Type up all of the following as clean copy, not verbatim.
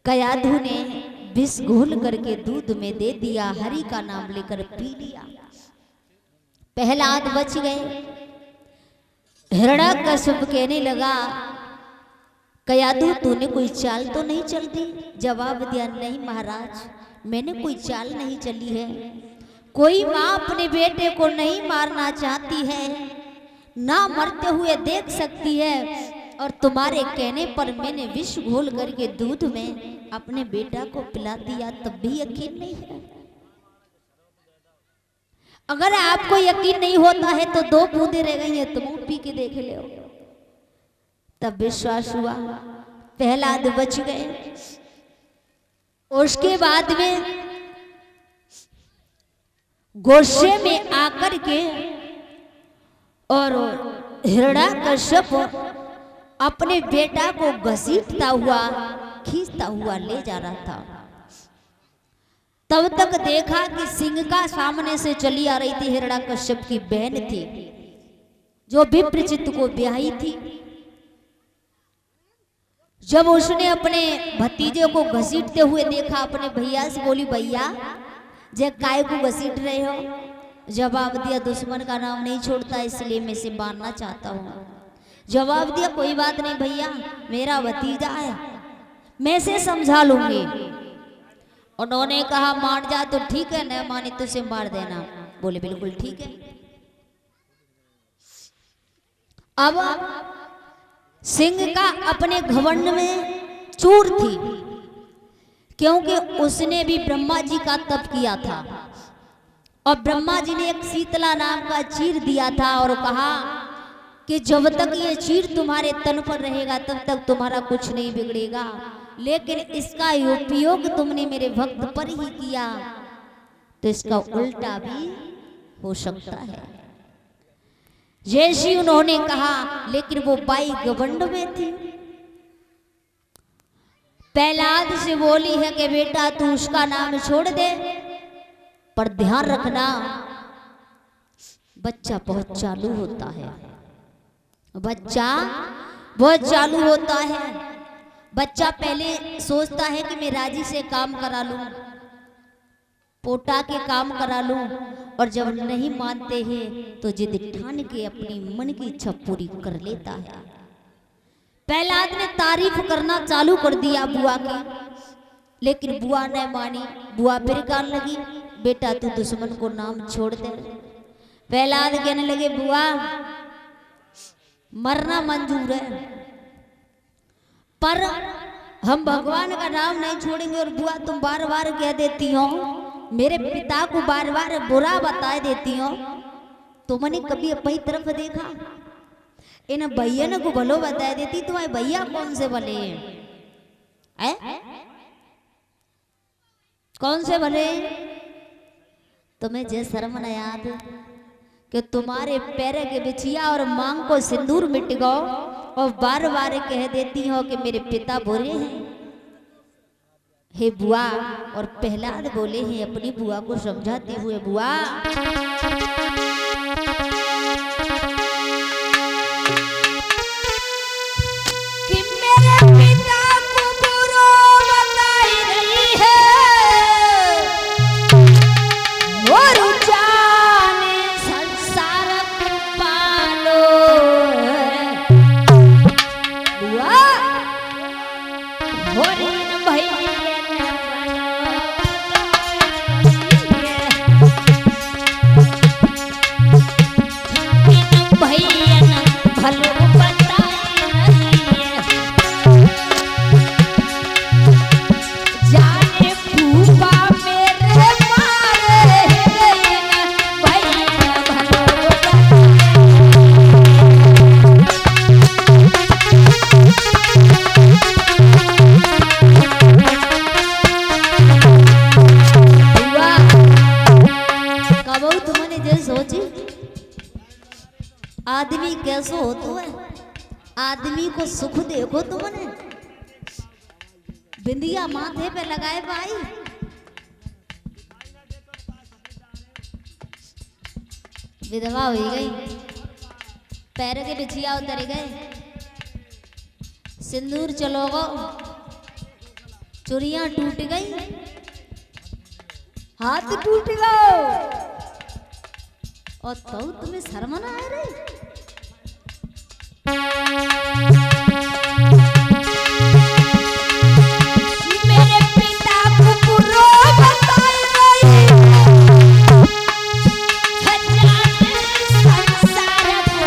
कयाधु ने विष घोल करके दूध में दे दिया, हरि का नाम लेकर पी लिया। प्रहलाद बच गए। हिरण्यकश्यप कहने लगा, कयाधु तूने कोई चाल तो नहीं चल दी? जवाब दिया, नहीं महाराज, मैंने कोई चाल नहीं चली है। कोई माँ अपने बेटे को नहीं मारना चाहती है, ना मरते हुए देख सकती है, और तुम्हारे कहने पर मैंने विष घोल करके दूध में अपने बेटा को पिला दिया, तब भी यकीन नहीं है। अगर आपको यकीन नहीं होता है तो 2 बूंदे रह गई हैं, तुम पी के देख लो। तब विश्वास हुआ, प्रहलाद बच गए। उसके बाद में गोशे में आकर के और हिरण्यकश्यप अपने बेटा को घसीटता हुआ खींचता हुआ ले जा रहा था। तब तक देखा कि सिंहिका सामने से चली आ रही थी। हिरण्यकश्यप की बहन थी जो विप्रचित्त को ब्याही थी। जब उसने अपने भतीजे को घसीटते हुए देखा, अपने भैया से बोली, भैया जे काय को घसीट रहे हो? जवाब दिया, दुश्मन का नाम नहीं छोड़ता, इसलिए मैं इसे मारना चाहता हूँ। जवाब दिया, कोई बात नहीं भैया, मेरा भतीजा है, मैं इसे समझा लूंगी। उन्होंने कहा, मान जा तो ठीक है, न माने तो उसे मार देना। बोले बिल्कुल ठीक है। अब सिंह का अपने घमंड में चूर थी, क्योंकि उसने भी ब्रह्मा जी का तप किया था, और ब्रह्मा जी ने एक शीतला नाम का चीर दिया था और कहा कि जब तक ये चीर तुम्हारे तन पर रहेगा तब तक तुम्हारा कुछ नहीं बिगड़ेगा, लेकिन इसका उपयोग तुमने मेरे भक्त पर ही किया तो इसका उल्टा भी हो सकता है। जैसी उन्होंने कहा, लेकिन वो बाई घमंड में थी। प्रहलाद से बोली है कि बेटा तू उसका नाम छोड़ दे, पर ध्यान रखना बच्चा बहुत चालू होता है। बच्चा बहुत चालू होता है। बच्चा पहले सोचता है कि मैं राजी से काम करा लूं, पोटा के काम करा लूं, और जब नहीं मानते हैं तो जिद ठान के अपनी मन की इच्छा पूरी कर लेता है। प्रहलाद ने तारीफ करना चालू कर दिया बुआ की, लेकिन बुआ ने मानी। बुआ फिर कहने लगी, बेटा तू दुश्मन को नाम छोड़ दे। प्रहलाद कहने लगे, बुआ मरना मंजूर है, पर हम भगवान का नाम नहीं छोड़ेंगे। और बुआ तुम बार बार कह देती हो, मेरे पिता को बार बार बुरा बता देती हो, तुमने कभी अपनी तरफ देखा? इन भैया को भलो बता देती, तुम्हारे भैया कौन से भले हैं? कौन से भले? तुम्हें जे शर्म न याद कि तुम्हारे पैर के बिछिया और मांग को सिंदूर मिट गो, और बार बार कह देती हो कि मेरे पिता बुरे हैं। हे बुआ, और प्रहलाद बोले हैं अपनी बुआ को समझाते हुए, बुआ कि मेरे पिता को बुरा बताई रही है, और जाने संसार पालो। बुआ आदमी कैसो होतो है? आदमी को सुख देखो तुमने, बिंदिया माथे पे लगाए भाई, विधवा हो गई, पैर के बिछिया उतर गए, सिंदूर चलोगो, चुरियां टूट गई, हाथ टूट गए, और तो तुम्हें शर्म ना आ रही। मेरे पिता को बुरा बताई रही, खजाने संसार को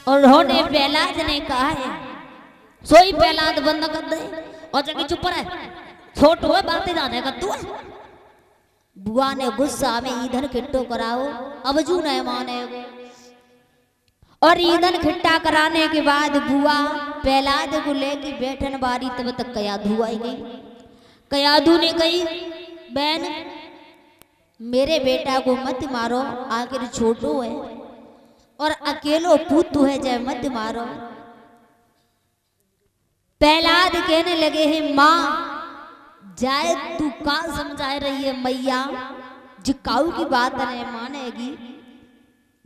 उन्होंने पहलाद ने कहा है, सोई पहलाद बंद कर दे और जगह चुप रहे, छोट हुए बातें जाने का तू है। बुआ ने गुस्सा में ईंधन खिट्टो कराओ, अब जू नहीं माने, और ईंधन खिट्टा कराने के बाद बुआ पहलाद को लेके बैठन बारी, तब तक कयाधू आई गई। कयाधू ने कही, बहन मेरे बेटा को मत मारो, आखिर छोटो है और अकेलो पुत है, जय मत मारो। पहलाद कहने लगे हैं, माँ जाए तू का समझा रही है मैया, जिकाऊ की बात नहीं मानेगी,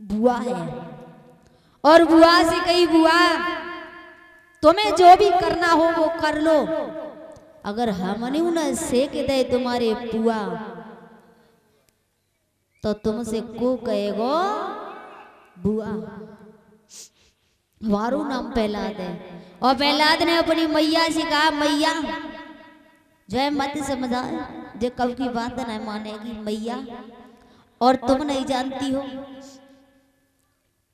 बुआ है। और बुआ से कही, बुआ तुम्हें जो भी करना हो वो कर लो, अगर हमने उन्हें सेक दे तुम्हारे बुआ तो तुमसे को कहेगो बुआ। वारू नाम पहलाद है, और पहलाद ने अपनी मैया से कहा, मैया जय मत समझा, जो कब की बात नहीं मानेगी मैया, और तुम नहीं जानती हो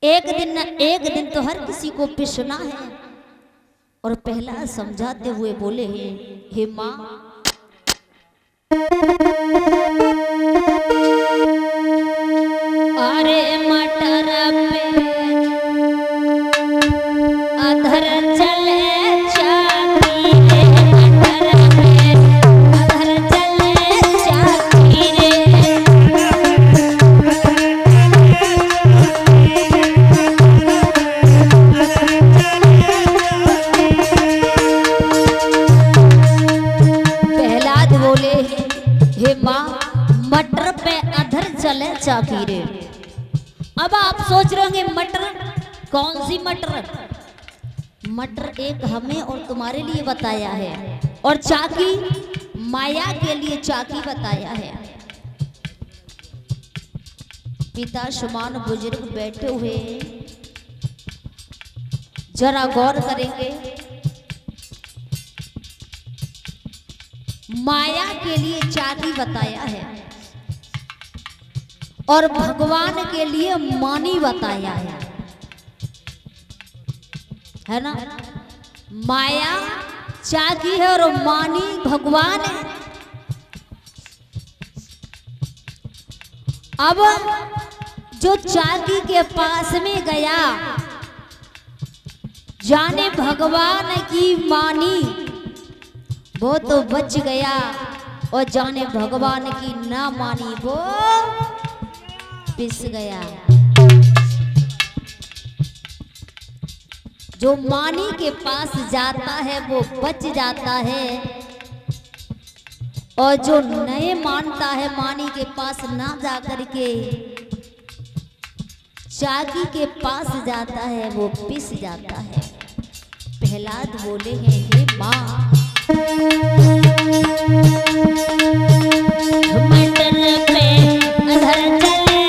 एक दिन न एक दिन तो हर किसी को पिसना है। और पहला समझाते हुए बोले हैं, हे माँ अरे मटर पे अधर चले चाकी रे, मटर पे अधर चले चाकी रे। पहलाद बोले, हे माँ मटर पे अधर चले चाकी रे। अब आप सोच रहे होंगे मटर कौन सी मटर? मटर एक हमें और तुम्हारे लिए बताया है, और चाकी माया के लिए चाकी बताया है। पिता समान बुजुर्ग बैठे हुए, जरा गौर करेंगे। माया के लिए चाकी बताया है और भगवान के लिए मानी बताया है ना। माया चाकी है और मानी भगवान है। अब जो चाकी के पास में गया, जाने भगवान की मानी, वो तो बच गया, और जाने भगवान की ना मानी वो पिस गया। जो मानी के पास जाता है वो बच जाता है, और जो नए मानता है मानी के पास ना जाकर के चाकी के पास जाता है वो पिस जाता है। प्रहलाद बोले हैं, हे माँ मटर पे अधर चले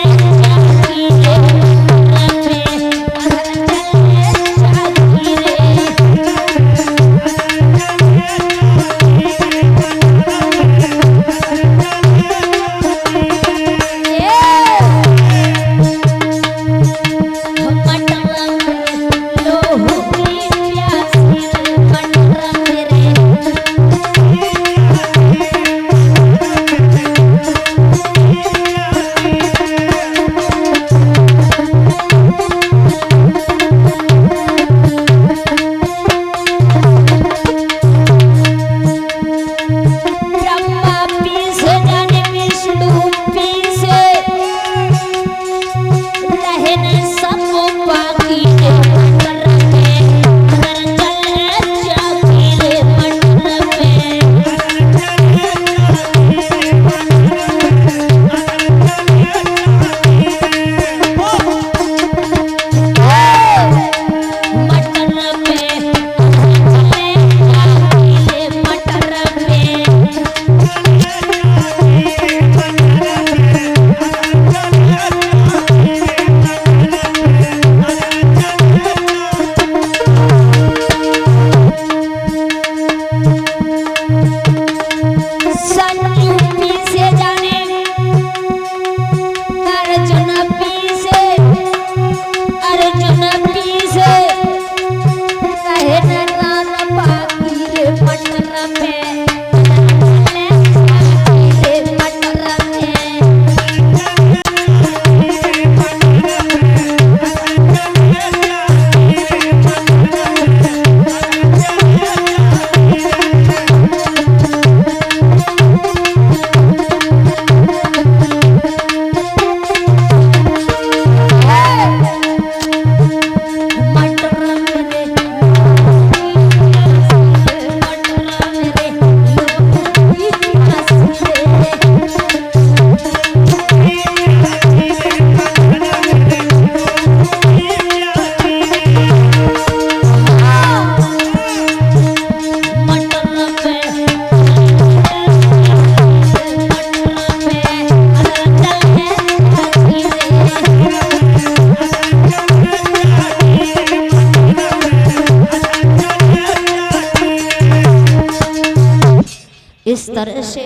तरह से